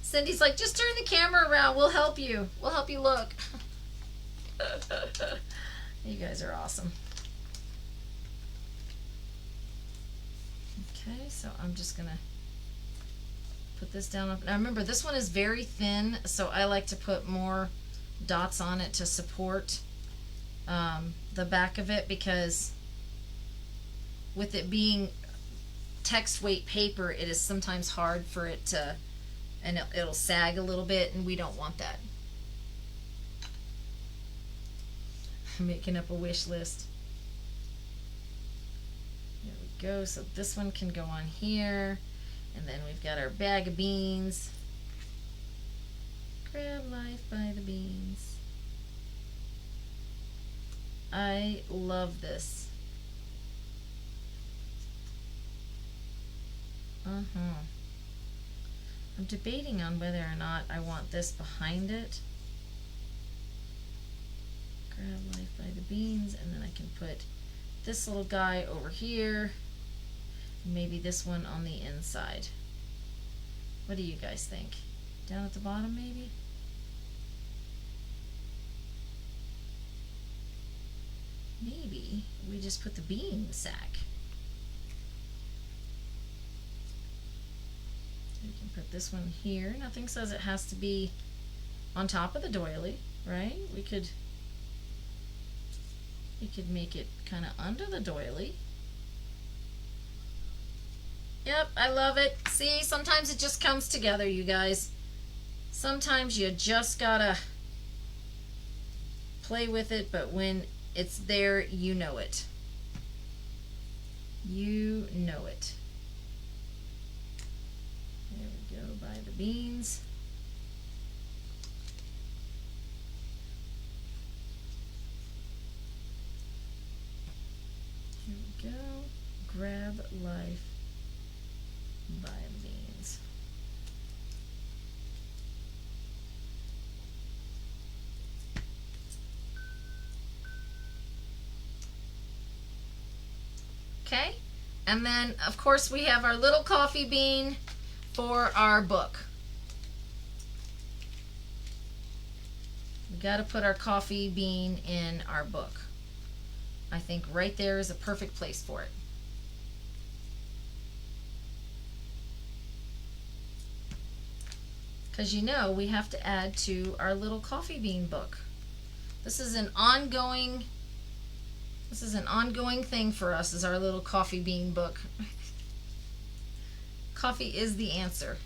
Cindy's like, just turn the camera around. We'll help you. We'll help you look. You guys are awesome. Okay, so I'm just going to put this down. Now remember, this one is very thin, so I like to put more dots on it to support the back of it, because with it being text weight paper, it is sometimes hard for it to, and it'll sag a little bit, and we don't want that. I'm making up a wish list. There we go. So this one can go on here. And then we've got our bag of beans. Grab Life by the Beans. I love this. I'm debating on whether or not I want this behind it. Grab Life by the Beans, and then I can put this little guy over here. Maybe this one on the inside. What do you guys think? Down at the bottom, maybe? Maybe we just put the bean sack. We can put this one here. Nothing says it has to be on top of the doily, right? We could make it kind of under the doily. Yep, I love it. See, sometimes it just comes together, you guys. Sometimes you just gotta play with it, but when it's there, you know it. You know it. There we go, by the beans. Here we go. Grab Life by the Beans. Okay, and then of course we have our little coffee bean for our book. We got to put our coffee bean in our book. I think right there is a perfect place for it. Because you know we have to add to our little coffee bean book. This is an ongoing thing for us, is our little coffee bean book. Coffee is the answer.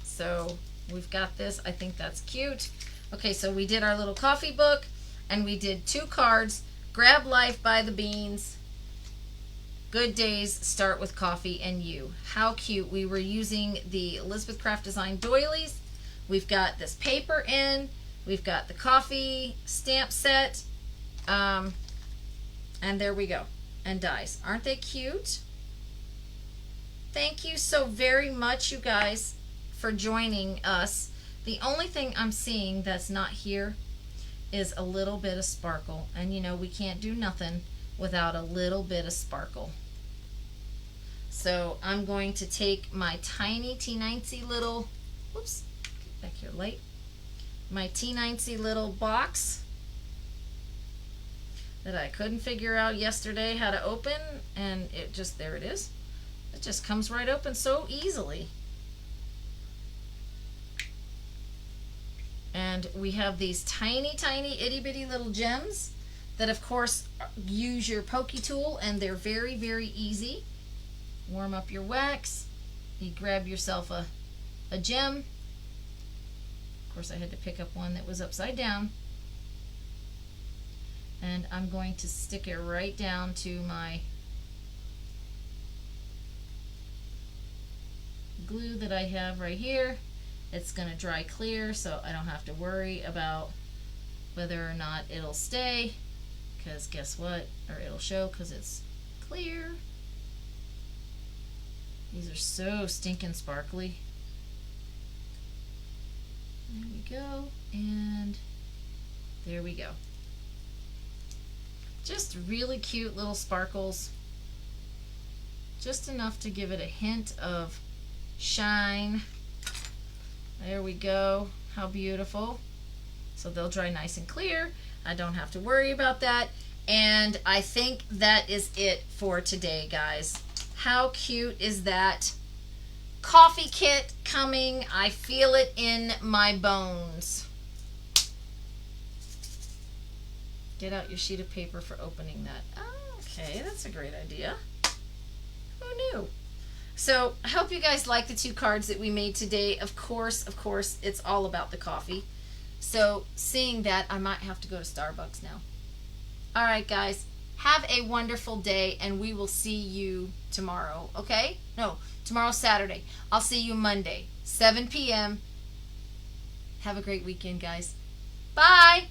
So we've got this. I think that's cute. Okay, so we did our little coffee book, and we did 2 cards. Grab Life by the Beans. Good days start with coffee and you. How cute. We were using the Elizabeth Craft Design doilies. We've got this paper in. We've got the coffee stamp set. And there we go. And dies. Aren't they cute? Thank you so very much, you guys, for joining us. The only thing I'm seeing that's not here is a little bit of sparkle. And you know, we can't do nothing without a little bit of sparkle. So I'm going to take my tiny teensy little, whoops, get back here light, my teensy little box that I couldn't figure out yesterday how to open, and it just, there it is. It just comes right open so easily. And we have these tiny, tiny, itty bitty little gems that, of course, use your pokey tool, and they're very, very easy. Warm up your wax. You grab yourself a gem. Of course, I had to pick up one that was upside down. And I'm going to stick it right down to my glue that I have right here. It's going to dry clear, so I don't have to worry about whether or not it'll stay, because guess what? Or it'll show because it's clear. These are so stinking sparkly. There we go, and there we go. Just really cute little sparkles. Just enough to give it a hint of shine. There we go. How beautiful. So they'll dry nice and clear. I don't have to worry about that. And I think that is it for today, guys. How cute is that? Coffee kit coming. I feel it in my bones. Get out your sheet of paper for opening that. Oh, okay, that's a great idea. Who knew? So I hope you guys like the 2 cards that we made today. Of course, it's all about the coffee. So seeing that, I might have to go to Starbucks now. All right, guys, have a wonderful day, and we will see you tomorrow, okay? No, tomorrow's Saturday. I'll see you Monday, 7 p.m. Have a great weekend, guys. Bye.